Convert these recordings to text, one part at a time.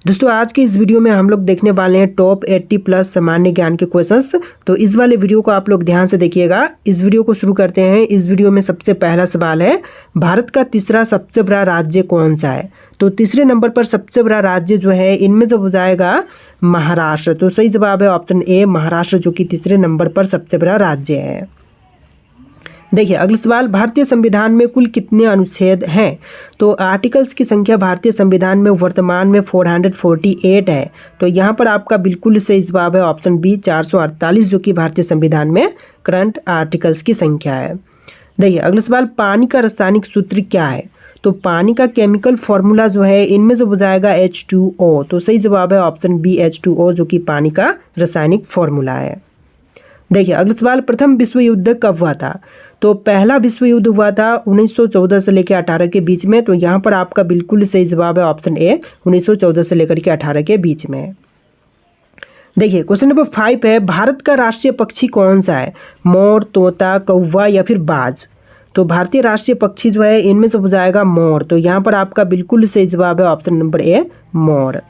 दोस्तों आज के इस वीडियो में हम लोग देखने वाले हैं टॉप 80 प्लस सामान्य ज्ञान के क्वेश्चंस। तो इस वाले वीडियो को आप लोग ध्यान से देखिएगा। इस वीडियो को शुरू करते हैं। इस वीडियो में सबसे पहला सवाल है, भारत का तीसरा सबसे बड़ा राज्य कौन सा है? तो तीसरे नंबर पर सबसे बड़ा राज्य जो है इनमें जो हो जाएगा महाराष्ट्र। तो सही जवाब है ऑप्शन ए महाराष्ट्र, जो कि तीसरे नंबर पर सबसे बड़ा राज्य है। देखिए अगला सवाल, भारतीय संविधान में कुल कितने अनुच्छेद हैं? तो आर्टिकल्स की संख्या भारतीय संविधान में वर्तमान में 448 है। तो यहाँ पर आपका बिल्कुल सही जवाब है ऑप्शन बी 448, जो कि भारतीय संविधान में करंट आर्टिकल्स की संख्या है। देखिए अगला सवाल, पानी का रासायनिक सूत्र क्या है? तो पानी का केमिकल फॉर्मूला जो है इनमें से हो जाएगा H2O। तो सही जवाब है ऑप्शन बी H2O, जो कि पानी का रासायनिक फॉर्मूला है। देखिए अगला सवाल, प्रथम विश्व युद्ध कब हुआ था? तो पहला विश्व युद्ध हुआ था 1914 से लेकर 18 के बीच में। तो यहाँ पर आपका बिल्कुल सही जवाब है ऑप्शन ए 1914 से लेकर के 18 के बीच में। देखिए क्वेश्चन नंबर 5 है, भारत का राष्ट्रीय पक्षी कौन सा है? मोर, तोता, कौवा या फिर बाज? तो भारतीय राष्ट्रीय पक्षी जो है इनमें से हो जाएगा मोर। तो यहाँ पर आपका बिल्कुल सही जवाब है ऑप्शन नंबर ए मोर।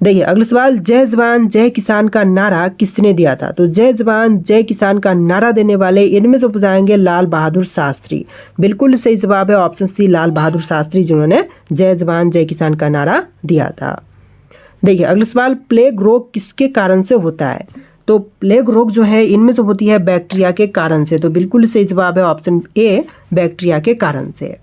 देखिए अगला सवाल, जय जवान जय किसान का नारा किसने दिया था? तो जय जवान जय किसान का नारा देने वाले इनमें से हो जाएंगे लाल बहादुर शास्त्री। बिल्कुल सही जवाब है ऑप्शन सी लाल बहादुर शास्त्री, जिन्होंने जय जवान जय किसान का नारा दिया था। देखिए अगला सवाल, प्लेग रोग किसके कारण से होता है? तो प्लेग रोग जो है इनमें से होती है बैक्टीरिया के कारण से। तो बिल्कुल सही जवाब है ऑप्शन ए बैक्टीरिया के कारण से।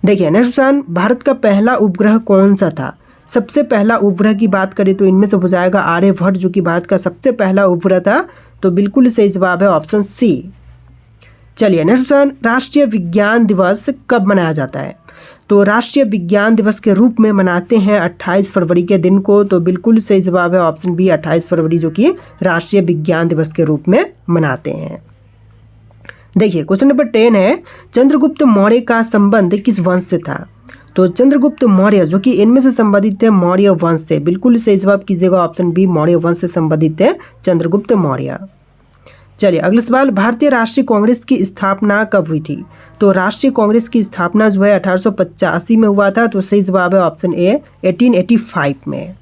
देखिए नेक्स्ट क्वेश्चन, भारत का पहला उपग्रह कौन सा था? सबसे पहला उपग्रह की बात करें तो इनमें से हो जाएगा आर्यभट्ट, जो कि भारत का सबसे पहला उपग्रह था। तो बिल्कुल सही जवाब है ऑप्शन सी। चलिए नेक्स्ट क्वेश्चन, राष्ट्रीय विज्ञान दिवस कब मनाया जाता है? तो राष्ट्रीय विज्ञान दिवस के रूप में मनाते हैं 28 फरवरी के दिन को। तो बिल्कुल सही जवाब है ऑप्शन बी 28 फरवरी, जो कि राष्ट्रीय विज्ञान दिवस के रूप में मनाते हैं। देखिए क्वेश्चन नंबर 10 है, चंद्रगुप्त मौर्य का संबंध किस वंश से था? तो चंद्रगुप्त मौर्य जो कि इनमें से संबंधित है मौर्य वंश से। बिल्कुल सही जवाब कीजिएगा ऑप्शन बी मौर्य वंश से संबंधित है चंद्रगुप्त मौर्य। चलिए अगला सवाल, भारतीय राष्ट्रीय कांग्रेस की स्थापना कब हुई थी? तो राष्ट्रीय कांग्रेस की स्थापना जो है 1885 में हुआ था। तो सही जवाब है ऑप्शन ए 1885 में।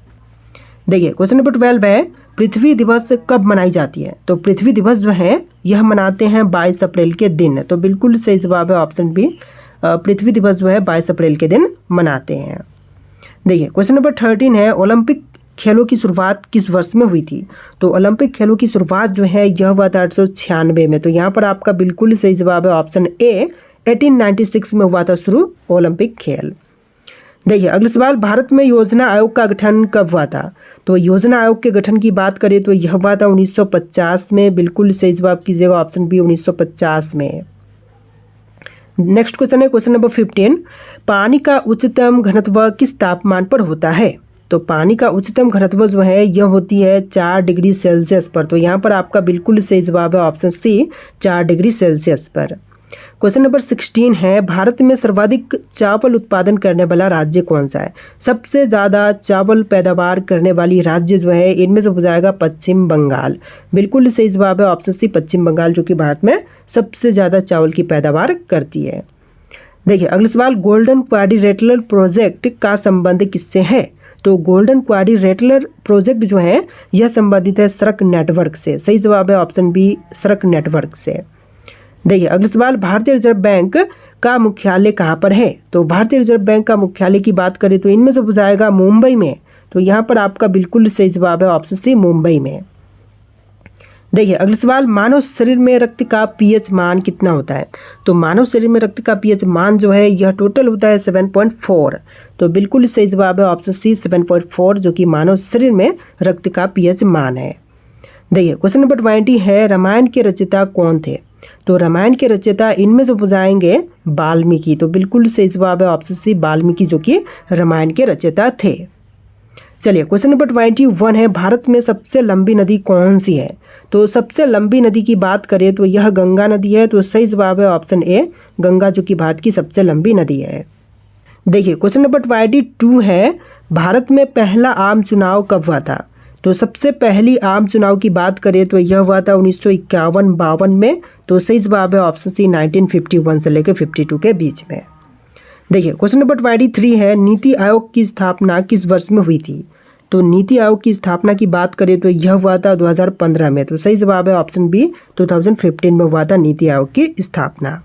देखिए क्वेश्चन नंबर 12 है, पृथ्वी दिवस कब मनाई जाती है? तो पृथ्वी दिवस जो है यह मनाते हैं 22 अप्रैल के दिन। तो बिल्कुल सही जवाब है ऑप्शन बी पृथ्वी दिवस जो है 22 अप्रैल के दिन मनाते हैं। देखिए क्वेश्चन नंबर 13 है, ओलंपिक खेलों की शुरुआत किस वर्ष में हुई थी? तो ओलंपिक खेलों की शुरुआत जो है यह हुआ था 1896 में। तो यहाँ पर आपका बिल्कुल सही जवाब है ऑप्शन ए 1896 में हुआ था शुरू ओलंपिक खेल। देखिए अगला सवाल, भारत में योजना आयोग का गठन कब हुआ था? तो योजना आयोग के गठन की बात करें तो यह हुआ था 1950 में। बिल्कुल सही जवाब कीजिएगा ऑप्शन बी 1950 में। नेक्स्ट क्वेश्चन है क्वेश्चन नंबर 15, पानी का उच्चतम घनत्व किस तापमान पर होता है? तो पानी का उच्चतम घनत्व जो है यह होती है 4 डिग्री सेल्सियस पर। तो यहाँ पर आपका बिल्कुल सही जवाब है ऑप्शन सी 4 डिग्री सेल्सियस पर। क्वेश्चन नंबर 16 है, भारत में सर्वाधिक चावल उत्पादन करने वाला राज्य कौन सा है? सबसे ज़्यादा चावल पैदावार करने वाली राज्य जो है इनमें से हो जाएगा पश्चिम बंगाल। बिल्कुल सही जवाब है ऑप्शन सी पश्चिम बंगाल, जो कि भारत में सबसे ज़्यादा चावल की पैदावार करती है। देखिए अगला सवाल, गोल्डन क्वाड्रिलेटरल प्रोजेक्ट का संबंध किससे है? तो गोल्डन क्वाड्रिलेटरल प्रोजेक्ट जो है यह संबंधित है सड़क नेटवर्क से। सही जवाब है ऑप्शन बी सड़क नेटवर्क से। देखिए अगला सवाल, भारतीय रिजर्व बैंक का मुख्यालय कहाँ पर है? तो भारतीय रिजर्व बैंक का मुख्यालय की बात करें तो इनमें से हो जाएगा मुंबई में। तो यहाँ पर आपका बिल्कुल सही जवाब है ऑप्शन सी मुंबई में। देखिए अगला सवाल, मानव शरीर में रक्त का पीएच मान कितना होता है? तो मानव शरीर में रक्त का पीएच मान जो है यह टोटल होता है 7.4। तो बिल्कुल सही जवाब है ऑप्शन सी 7.4, जो कि मानव शरीर में रक्त का पीएच मान है। देखिए क्वेश्चन नंबर 20 है, रामायण के रचयिता कौन थे? तो रामायण के रचयिता इनमें से हो जाएंगे वाल्मीकि। तो बिल्कुल सही जवाब है ऑप्शन सी वाल्मीकि, जो कि रामायण के रचयिता थे। चलिए क्वेश्चन नंबर 21 है, भारत में सबसे लंबी नदी कौन सी है? तो सबसे लंबी नदी की बात करें तो यह गंगा नदी है। तो सही जवाब है ऑप्शन ए गंगा, जो कि भारत की सबसे लंबी नदी है। देखिए क्वेश्चन नंबर 22 है, भारत में पहला आम चुनाव कब हुआ था? तो सबसे पहली आम चुनाव की बात करें तो यह हुआ था 1951-52 में। तो सही जवाब है ऑप्शन सी 1951 से लेकर 52 के बीच में। देखिए क्वेश्चन नंबर 23 है, नीति आयोग की स्थापना किस वर्ष में हुई थी? तो नीति आयोग की स्थापना की बात करें तो यह हुआ था 2015 में। तो सही जवाब है ऑप्शन बी, 2015 में हुआ था नीति आयोग की स्थापना।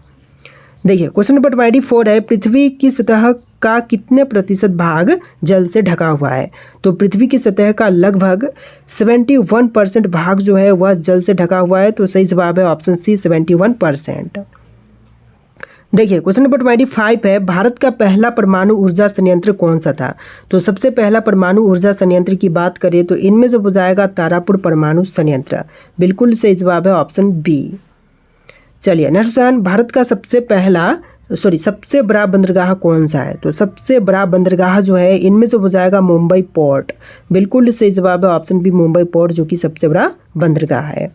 देखिए क्वेश्चन नंबर 24 है, पृथ्वी की सतह का कितने प्रतिशत भाग जल से ढका हुआ है? तो पृथ्वी की सतह का लगभग 71% भाग जो है वह जल से ढका हुआ है। तो सही जवाब है ऑप्शन सी, 71%। देखिए क्वेश्चन नंबर 25 है, भारत का पहला परमाणु ऊर्जा संयंत्र कौन सा था? तो सबसे पहला परमाणु ऊर्जा संयंत्र की बात करें तो इनमें से हो जाएगा तारापुर परमाणु संयंत्र। बिल्कुल सही जवाब है ऑप्शन बी। चलिए नेक्स्ट क्वेश्चन, भारत का सबसे बड़ा बंदरगाह कौन सा है? तो सबसे बड़ा बंदरगाह जो है इनमें से हो जाएगा मुंबई पोर्ट। बिल्कुल सही जवाब है ऑप्शन बी, मुंबई पोर्ट, जो कि सबसे बड़ा बंदरगाह है।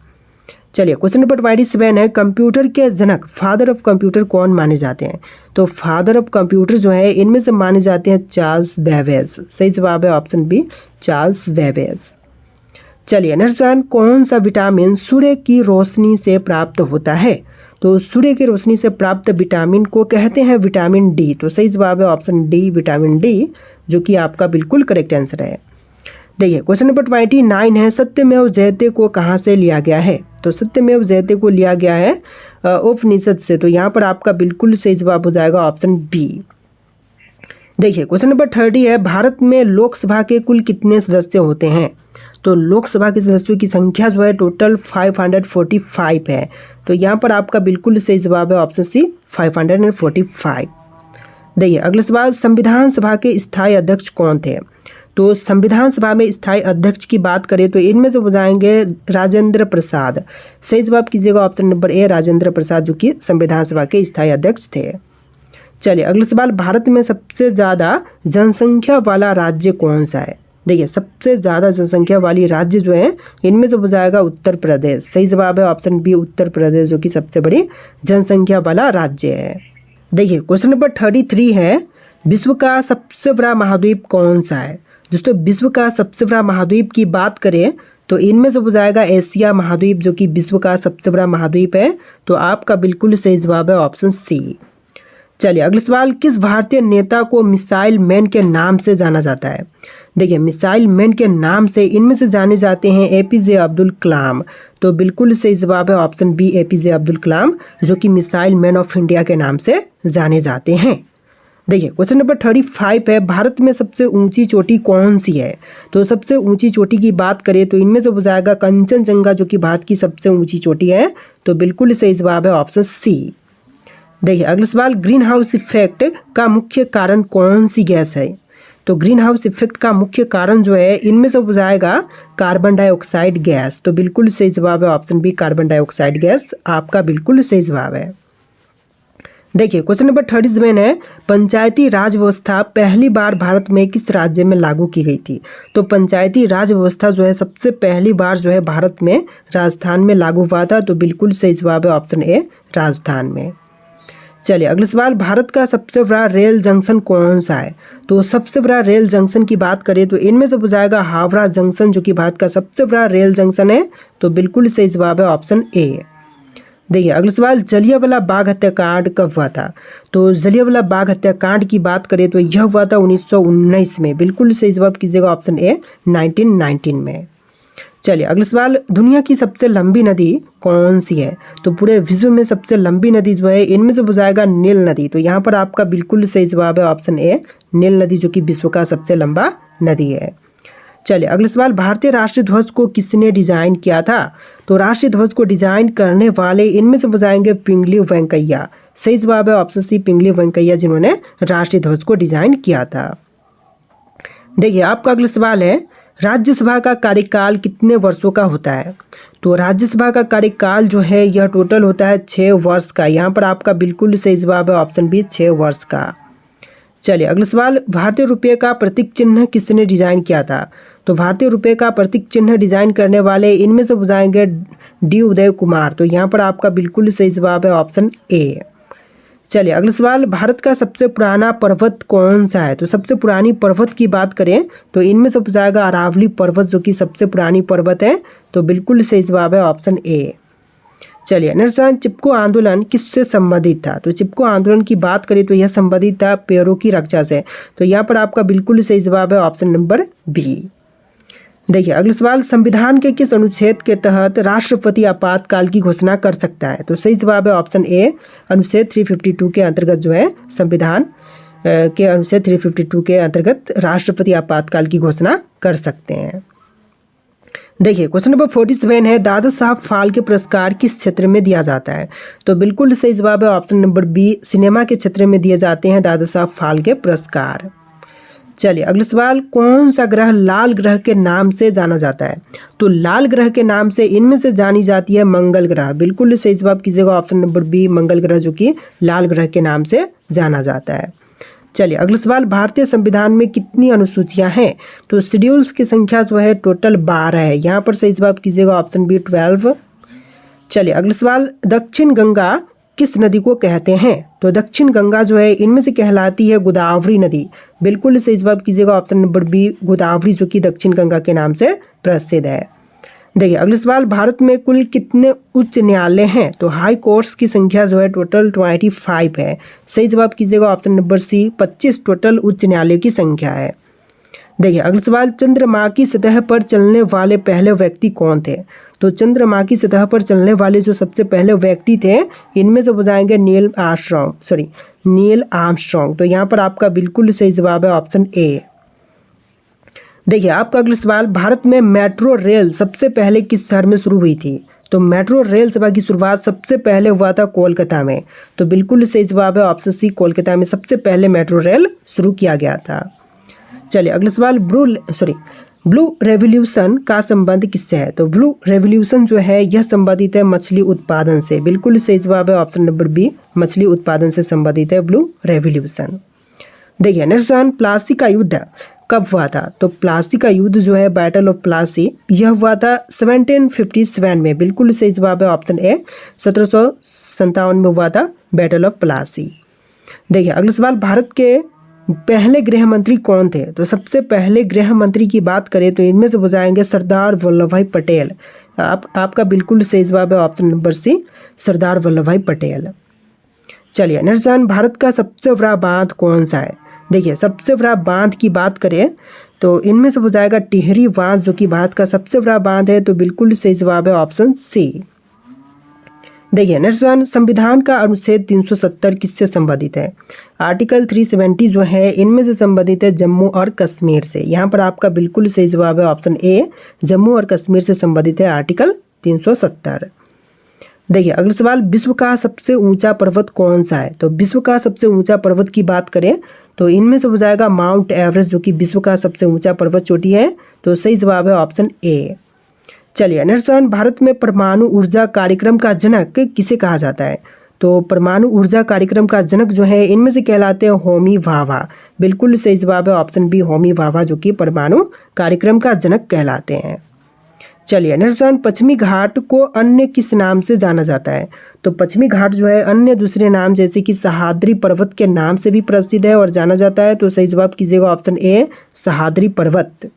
चलिए क्वेश्चन नंबर 27 है, कंप्यूटर के जनक, फादर ऑफ कंप्यूटर कौन माने जाते हैं? तो फादर ऑफ कंप्यूटर जो है इनमें से माने जाते हैं चार्ल्स बेबेज। सही जवाब है ऑप्शन बी, चार्ल्स बेबेज। चलिए नेक्स्ट क्वेश्चन, कौन सा विटामिन सूर्य की रोशनी से प्राप्त होता है? तो सूर्य की रोशनी से प्राप्त विटामिन को कहते हैं विटामिन डी। तो सही जवाब है ऑप्शन डी, विटामिन डी, जो कि आपका बिल्कुल करेक्ट आंसर है। देखिए क्वेश्चन नंबर 29 है, सत्यमेव जयते को कहाँ से लिया गया है? तो सत्यमेव जयते को लिया गया है उपनिषद से। तो यहाँ पर आपका बिल्कुल सही जवाब हो जाएगा ऑप्शन बी। देखिए क्वेश्चन नंबर 30 है, भारत में लोकसभा के कुल कितने सदस्य होते हैं? तो लोकसभा के सदस्यों की संख्या जो है टोटल 545 है। तो यहाँ पर आपका बिल्कुल सही जवाब है ऑप्शन सी, 545। देखिए अगला सवाल, संविधान सभा के स्थायी अध्यक्ष कौन थे? तो संविधान सभा में स्थायी अध्यक्ष की बात करें तो इनमें से हो जाएंगे राजेंद्र प्रसाद। सही जवाब कीजिएगा option number A, Rajendra Prasad, जो कि संविधान सभा के स्थायी अध्यक्ष थे। चलिए अगला सवाल, भारत में सबसे ज़्यादा जनसंख्या वाला राज्य कौन सा है? देखिए सबसे ज़्यादा जनसंख्या वाली राज्य जो है इनमें से हो जाएगा उत्तर प्रदेश। सही जवाब है ऑप्शन बी, उत्तर प्रदेश, जो कि सबसे बड़ी जनसंख्या वाला राज्य है। देखिए क्वेश्चन नंबर 33 है, विश्व का सबसे बड़ा महाद्वीप कौन सा है? दोस्तों विश्व का सबसे बड़ा महाद्वीप की बात करें तो इनमें से हो जाएगा एशिया महाद्वीप, जो कि विश्व का सबसे बड़ा महाद्वीप है। तो आपका बिल्कुल सही जवाब है ऑप्शन सी। चलिए अगला सवाल, किस भारतीय नेता को मिसाइल मैन के नाम से जाना जाता है? देखिए मिसाइल मैन के नाम से इनमें से जाने जाते हैं एपीजे अब्दुल कलाम। तो बिल्कुल सही जवाब है option B, APJ Abdul Kalam, जो कि मिसाइल मैन ऑफ इंडिया के नाम से जाने जाते हैं। देखिए क्वेश्चन नंबर 35 है, भारत में सबसे ऊंची चोटी कौन सी है? तो सबसे ऊंची चोटी की बात करें तो इनमें से हो जाएगा कंचनजंगा, जो कि भारत की सबसे ऊंची चोटी है। तो बिल्कुल सही जवाब है ऑप्शन सी। देखिए अगला सवाल, ग्रीन हाउस इफेक्ट का मुख्य कारण कौन सी गैस है? तो ग्रीन हाउस इफेक्ट का मुख्य कारण जो है इनमें से हो जाएगा कार्बन डाइऑक्साइड गैस। तो बिल्कुल सही जवाब है option B, carbon dioxide gas, आपका बिल्कुल सही जवाब है। देखिए क्वेश्चन नंबर 37 है, पंचायती राज व्यवस्था पहली बार भारत में किस राज्य में लागू की गई थी? तो पंचायती राज व्यवस्था जो है सबसे पहली बार जो है भारत में राजस्थान में लागू हुआ था। तो बिल्कुल सही जवाब है ऑप्शन ए, राजस्थान में। चलिए अगला सवाल, भारत का सबसे बड़ा रेल जंक्शन कौन सा है? तो सबसे बड़ा रेल जंक्शन की बात करें तो इनमें से हो जाएगा हावड़ा जंक्शन, जो कि भारत का सबसे बड़ा रेल जंक्शन है। तो बिल्कुल सही जवाब है ऑप्शन ए। देखिए अगला सवाल, जलियांवाला बाग हत्याकांड कब हुआ था? तो जलियांवाला बाग हत्याकांड की बात करें तो यह हुआ था 1919 में। बिल्कुल सही जवाब कीजिएगा ऑप्शन ए, 1919 में। चलिए अगला सवाल, दुनिया की सबसे लंबी नदी कौन सी है? तो पूरे विश्व में सबसे लंबी नदी जो है इनमें से हो जाएगा नील नदी। तो यहाँ पर आपका बिल्कुल सही जवाब है ऑप्शन ए, नील नदी, जो कि विश्व का सबसे लंबा नदी है। चलिए अगला सवाल, भारतीय राष्ट्रीय ध्वज को किसने डिजाइन किया था? तो राष्ट्रीय ध्वज को डिजाइन करने वाले इनमें से हो जाएंगे पिंगली वेंकैया। सही जवाब है ऑप्शन सी, पिंगली वेंकैया, जिन्होंने राष्ट्रीय ध्वज को डिजाइन किया था। देखिए आपका अगला सवाल है, राज्यसभा का कार्यकाल कितने वर्षों का होता है? तो राज्यसभा का कार्यकाल जो है यह टोटल होता है 6 वर्ष का। यहाँ पर आपका बिल्कुल सही जवाब है ऑप्शन बी, 6 वर्ष का। चलिए अगला सवाल, भारतीय रुपये का प्रतीक चिन्ह किसने डिजाइन किया था? तो भारतीय रुपये का प्रतीक चिन्ह डिजाइन करने वाले इनमें से हो जाएंगे डी उदय कुमार। तो यहाँ पर आपका बिल्कुल सही जवाब है ऑप्शन ए। चलिए अगला सवाल, भारत का सबसे पुराना पर्वत कौन सा है? तो सबसे पुरानी पर्वत की बात करें तो इनमें से हो जाएगा अरावली पर्वत, जो कि सबसे पुरानी पर्वत है। तो बिल्कुल सही जवाब है ऑप्शन ए। चलिए नेक्स्ट क्वेश्चन, चिपको आंदोलन किससे संबंधित था? तो चिपको आंदोलन की बात करें तो यह संबंधित था पेड़ों की रक्षा से। तो यहाँ पर आपका बिल्कुल सही जवाब है ऑप्शन नंबर बी। देखिए अगला सवाल, संविधान के किस अनुच्छेद के तहत राष्ट्रपति आपातकाल की घोषणा कर सकता है? तो सही जवाब है ऑप्शन ए, अनुच्छेद 352 के अंतर्गत जो है संविधान के अनुच्छेद 352 के अंतर्गत राष्ट्रपति आपातकाल की घोषणा कर सकते हैं। देखिए क्वेश्चन नंबर 47 है, दादा साहब फाल्के पुरस्कार किस क्षेत्र में दिया जाता है? तो बिल्कुल सही जवाब है ऑप्शन नंबर बी, सिनेमा के क्षेत्र में दिए जाते हैं दादा साहब फाल्के पुरस्कार। चलिए अगला सवाल, कौन सा ग्रह लाल ग्रह के नाम से जाना जाता है? तो लाल ग्रह के नाम से इनमें से जानी जाती है मंगल ग्रह। बिल्कुल सही जवाब कीजिएगा ऑप्शन नंबर बी, मंगल ग्रह, जो कि लाल ग्रह के नाम से जाना जाता है। चलिए अगला सवाल, भारतीय संविधान में कितनी अनुसूचियां हैं? तो शेड्यूल्स की संख्या जो है टोटल 12 है। यहाँ पर सही जवाब कीजिएगा ऑप्शन बी 12। चलिए अगला सवाल, दक्षिण गंगा किस नदी को कहते हैं? तो दक्षिण गंगा जो है इनमें से कहलाती है गोदावरी नदी। बिल्कुल सही जवाब कीजिएगा ऑप्शन नंबर बी, गोदावरी, जो कि दक्षिण गंगा के नाम से प्रसिद्ध है। देखिए अगला सवाल, भारत में कुल कितने उच्च न्यायालय हैं? तो हाई कोर्ट्स की संख्या जो है टोटल 25 है। सही जवाब कीजिएगा ऑप्शन नंबर सी, 25 टोटल उच्च न्यायालय की संख्या है। देखिए अगला सवाल, चंद्रमा की सतह पर चलने वाले पहले व्यक्ति कौन थे? तो चंद्रमा की सतह पर चलने वाले जो सबसे पहले व्यक्ति थे इनमें से हो जाएंगे नील आर्मस्ट्रॉन्ग। तो यहाँ पर आपका बिल्कुल सही जवाब है ऑप्शन ए। देखिए आपका अगला सवाल, भारत में मेट्रो रेल सबसे पहले किस शहर में शुरू हुई थी? तो मेट्रो रेल सेवा की शुरुआत सबसे पहले हुआ था कोलकाता में। तो बिल्कुल सही जवाब है ऑप्शन सी, कोलकाता में सबसे पहले मेट्रो रेल शुरू किया गया था। चलिए अगला सवाल, ब्लू रेवोल्यूशन का संबंध किससे है? तो ब्लू रेवोल्यूशन जो है यह संबंधित है मछली उत्पादन से। बिल्कुल सही जवाब है ऑप्शन नंबर बी, मछली उत्पादन से संबंधित है ब्लू रेवोल्यूशन। देखिए नेक्स्ट क्वेश्चन, प्लासी का युद्ध कब हुआ था? तो प्लासी का युद्ध जो है बैटल ऑफ प्लासी यह हुआ था 1757 में। बिल्कुल सही जवाब है ऑप्शन ए, 1757 में हुआ था बैटल ऑफ प्लासी। देखिए अगला सवाल, भारत के पहले गृह मंत्री कौन थे? तो सबसे पहले गृह मंत्री की बात करें तो इनमें से हो जाएंगे सरदार वल्लभ भाई पटेल। आपका बिल्कुल सही जवाब है option number C, Sardar Vallabh भाई पटेल। चलिए नेक्स्ट क्वेश्चन, भारत का सबसे बड़ा बांध कौन सा है? देखिए सबसे बड़ा बांध की बात करें तो इनमें से हो जाएगा टिहरी बांध, जो कि भारत का सबसे बड़ा बांध है। तो बिल्कुल सही जवाब है ऑप्शन सी। देखिए नेक्स्ट क्वेश्चन, संविधान का अनुच्छेद 370 किससे संबंधित है? आर्टिकल 370 जो है इनमें से संबंधित है जम्मू और कश्मीर से। यहाँ पर आपका बिल्कुल सही जवाब है ऑप्शन ए, जम्मू और कश्मीर से संबंधित है आर्टिकल 370। देखिए अगला सवाल, विश्व का सबसे ऊंचा पर्वत कौन सा है? तो विश्व का सबसे ऊंचा पर्वत की बात करें तो इनमें से हो जाएगा माउंट एवरेस्ट, जो कि विश्व का सबसे ऊंचा पर्वत चोटी है। तो सही जवाब है ऑप्शन ए। चलिए नेक्स्ट क्वेश्चन, भारत में परमाणु ऊर्जा कार्यक्रम का जनक किसे कहा जाता है? तो परमाणु ऊर्जा कार्यक्रम का जनक जो है इनमें से कहलाते हैं होमी भाभा। बिल्कुल सही जवाब है ऑप्शन बी, होमी भाभा, जो कि परमाणु कार्यक्रम का जनक कहलाते हैं। चलिए नेक्स्ट क्वेश्चन, पश्चिमी घाट को अन्य किस नाम से जाना जाता है? तो पश्चिमी घाट जो है अन्य दूसरे नाम जैसे कि सह्याद्री पर्वत के नाम से भी प्रसिद्ध है और जाना जाता है। तो सही जवाब कीजिएगा ऑप्शन ए, सह्याद्री पर्वत।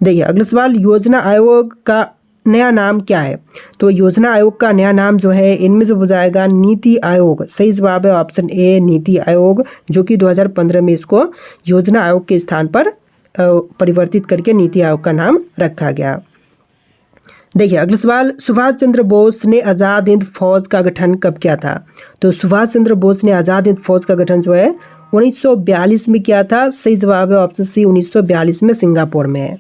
देखिए अगला सवाल, योजना आयोग का नया नाम क्या है? तो योजना आयोग का नया नाम जो है इनमें से हो जाएगा नीति आयोग। सही जवाब है ऑप्शन ए, नीति आयोग, जो कि 2015 में इसको योजना आयोग के स्थान पर परिवर्तित करके नीति आयोग का नाम रखा गया। देखिए अगला सवाल, सुभाष चंद्र बोस ने आज़ाद हिंद फौज का गठन कब किया था? तो सुभाष चंद्र बोस ने आज़ाद हिंद फौज का गठन जो है 1942 में किया था। सही जवाब है ऑप्शन सी, 1942 में सिंगापुर में है।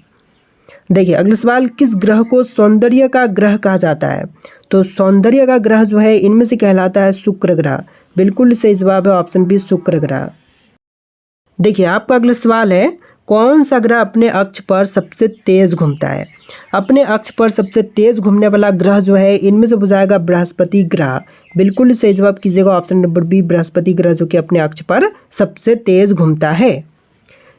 देखिए अगला सवाल, किस ग्रह को सौंदर्य का ग्रह कहा जाता है? तो सौंदर्य का ग्रह जो है इनमें से कहलाता है शुक्र ग्रह। बिल्कुल सही जवाब है ऑप्शन बी, शुक्र ग्रह। देखिए आपका अगला सवाल है, कौन सा ग्रह अपने अक्ष पर सबसे तेज घूमता है? अपने अक्ष पर सबसे तेज घूमने वाला ग्रह जो है इनमें से हो जाएगा बृहस्पति ग्रह। बिल्कुल सही जवाब कीजिएगा ऑप्शन नंबर बी, बृहस्पति ग्रह, जो कि अपने अक्ष पर सबसे तेज घूमता है।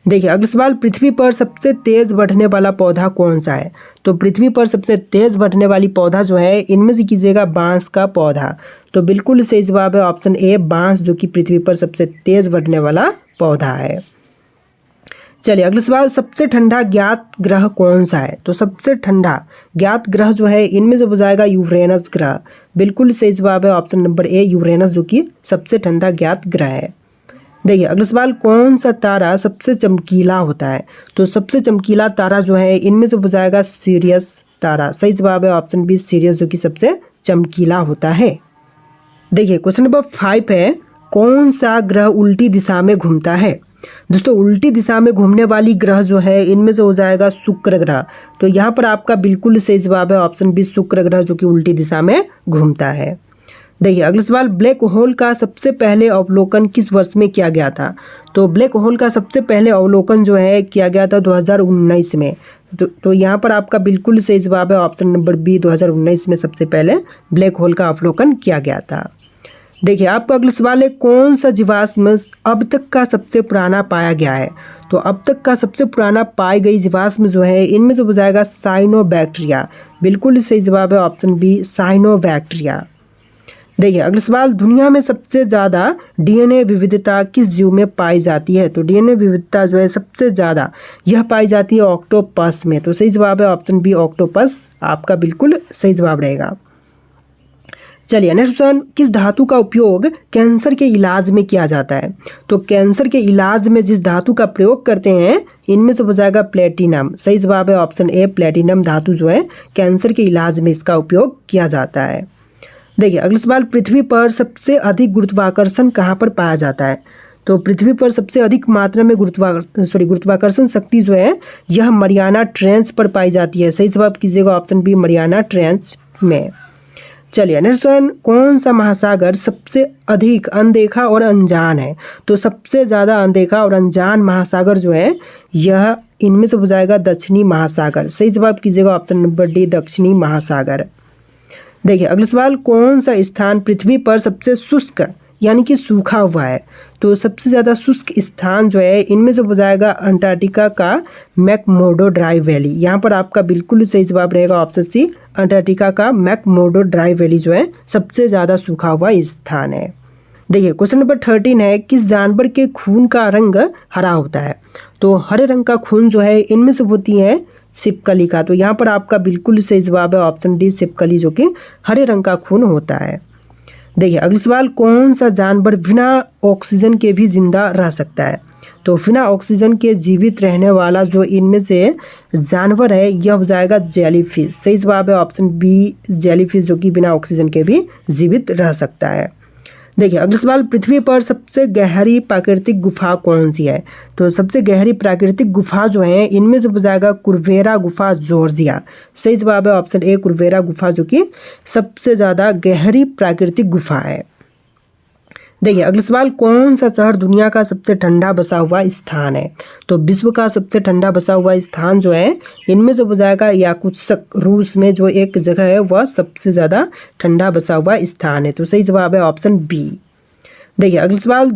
देखिए अगला सवाल, पृथ्वी पर सबसे तेज बढ़ने वाला पौधा कौन सा है? तो पृथ्वी पर सबसे तेज बढ़ने वाली पौधा जो है इनमें से कीजिएगा बांस का पौधा। तो बिल्कुल सही जवाब है ऑप्शन ए, बांस, जो कि पृथ्वी पर सबसे तेज बढ़ने वाला पौधा है। चलिए अगला सवाल, सबसे ठंडा ज्ञात ग्रह कौन सा है? तो सबसे ठंडा ज्ञात ग्रह जो है इनमें से हो जाएगा यूरेनस ग्रह। बिल्कुल सही जवाब है ऑप्शन नंबर ए यूरेनस, जो कि सबसे ठंडा ज्ञात ग्रह है। देखिए अगला सवाल, कौन सा तारा सबसे चमकीला होता है? तो सबसे चमकीला तारा जो है इनमें से हो जाएगा सीरियस तारा। सही जवाब है ऑप्शन बी सीरियस, जो कि सबसे चमकीला होता है। देखिए क्वेश्चन नंबर 5 है, कौन सा ग्रह उल्टी दिशा में घूमता है? दोस्तों उल्टी दिशा में घूमने वाली ग्रह जो है इनमें से हो जाएगा शुक्र ग्रह। तो यहाँ पर आपका बिल्कुल सही जवाब है ऑप्शन बी शुक्र ग्रह, जो कि उल्टी दिशा में घूमता है। देखिए अगला सवाल, ब्लैक होल का सबसे पहले अवलोकन किस वर्ष में किया गया था? तो ब्लैक होल का सबसे पहले अवलोकन जो है किया गया था 2019 में। तो यहाँ पर आपका बिल्कुल सही जवाब है ऑप्शन नंबर बी 2019 में सबसे पहले ब्लैक होल का अवलोकन किया गया था। देखिए आपका अगला सवाल है, कौन सा जीवाश्म अब तक का सबसे पुराना पाया गया है? तो अब तक का सबसे पुराना पाई गई जीवाश्म जो है इनमें से हो जाएगा साइनोबैक्टीरिया। बिल्कुल सही जवाब है ऑप्शन बी साइनोबैक्टीरिया। देखिए अगला सवाल, दुनिया में सबसे ज़्यादा डीएनए विविधता किस जीव में पाई जाती है? तो डीएनए विविधता जो है सबसे ज़्यादा यह पाई जाती है ऑक्टोपस में। तो सही जवाब है ऑप्शन बी ऑक्टोपस, आपका बिल्कुल सही जवाब रहेगा। चलिए नेक्स्ट क्वेश्चन, किस धातु का उपयोग कैंसर के इलाज में किया जाता है? तो कैंसर के इलाज में जिस धातु का प्रयोग करते हैं इनमें से हो जाएगा प्लेटिनम। सही जवाब है ऑप्शन ए प्लेटिनम धातु जो है कैंसर के इलाज में इसका उपयोग किया जाता है। देखिए अगला सवाल, पृथ्वी पर सबसे अधिक गुरुत्वाकर्षण कहाँ पर पाया जाता है? तो पृथ्वी पर सबसे अधिक मात्रा में गुरुत्वाकर्षण शक्ति जो है यह मरियाना ट्रेंच पर पाई जाती है। सही जवाब कीजिएगा ऑप्शन बी मरियाना ट्रेंच में। चलिए नेक्स्ट वन, कौन सा महासागर सबसे अधिक अनदेखा और अनजान है? तो सबसे ज़्यादा अनदेखा और अनजान महासागर जो है यह इनमें से हो जाएगा दक्षिणी महासागर। सही जवाब कीजिएगा ऑप्शन नंबर डी दक्षिणी महासागर। देखिए अगला सवाल, कौन सा स्थान पृथ्वी पर सबसे शुष्क यानी कि सूखा हुआ है? तो सबसे ज़्यादा शुष्क स्थान जो है इनमें से हो जाएगा अंटार्कटिका का मैकमोर्डो ड्राई वैली। यहाँ पर आपका बिल्कुल सही जवाब रहेगा ऑप्शन सी अंटार्कटिका का मैकमोर्डो ड्राई वैली जो है सबसे ज़्यादा सूखा हुआ स्थान है। देखिए क्वेश्चन नंबर 13 है, किस जानवर के खून का रंग हरा होता है? तो हरे रंग का खून जो है इनमें से होती है छिपकली का। तो यहाँ पर आपका बिल्कुल सही जवाब है ऑप्शन डी छिपकली, जो कि हरे रंग का खून होता है। देखिए अगला सवाल, कौन सा जानवर बिना ऑक्सीजन के भी जिंदा रह सकता है? तो बिना ऑक्सीजन के जीवित रहने वाला जो इनमें से जानवर है यह हो जाएगा जेलीफिश। सही जवाब है ऑप्शन बी जेलीफिश, जो कि बिना ऑक्सीजन के भी जीवित रह सकता है। देखिए अगला सवाल, पृथ्वी पर सबसे गहरी प्राकृतिक गुफा कौन सी है? तो सबसे गहरी प्राकृतिक गुफा जो है इनमें से हो जाएगा कुरवेरा गुफा जॉर्जिया। सही जवाब है ऑप्शन ए कुरवेरा गुफा, जो कि सबसे ज़्यादा गहरी प्राकृतिक गुफा है। देखिए अगला सवाल, कौन सा शहर दुनिया का सबसे ठंडा बसा हुआ स्थान है? तो विश्व का सबसे ठंडा बसा हुआ स्थान जो है इनमें से हो जाएगा याकुत्स्क, रूस में जो एक जगह है वह सबसे ज़्यादा ठंडा बसा हुआ स्थान है। तो सही जवाब है ऑप्शन बी। देखिए अगला सवाल,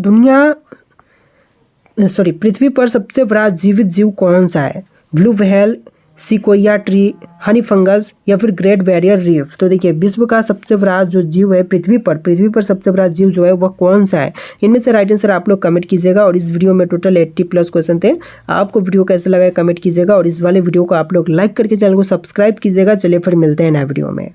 पृथ्वी पर सबसे बड़ा जीवित जीव कौन सा है? Blue whale, sequoia tree, Honey fungus या फिर ग्रेट बैरियर रीफ? तो देखिए विश्व का सबसे बड़ा जो जीव है पृथ्वी पर सबसे बड़ा जीव जो है वह कौन सा है? इनमें से राइट आंसर आप लोग कमेंट कीजिएगा। और इस वीडियो में टोटल 80+ क्वेश्चन थे। आपको वीडियो कैसे लगा कमेंट कीजिएगा और इस वाले वीडियो को आप लोग लाइक करके चैनल को सब्सक्राइब कीजिएगा। चलिए फिर मिलते हैं नए वीडियो में।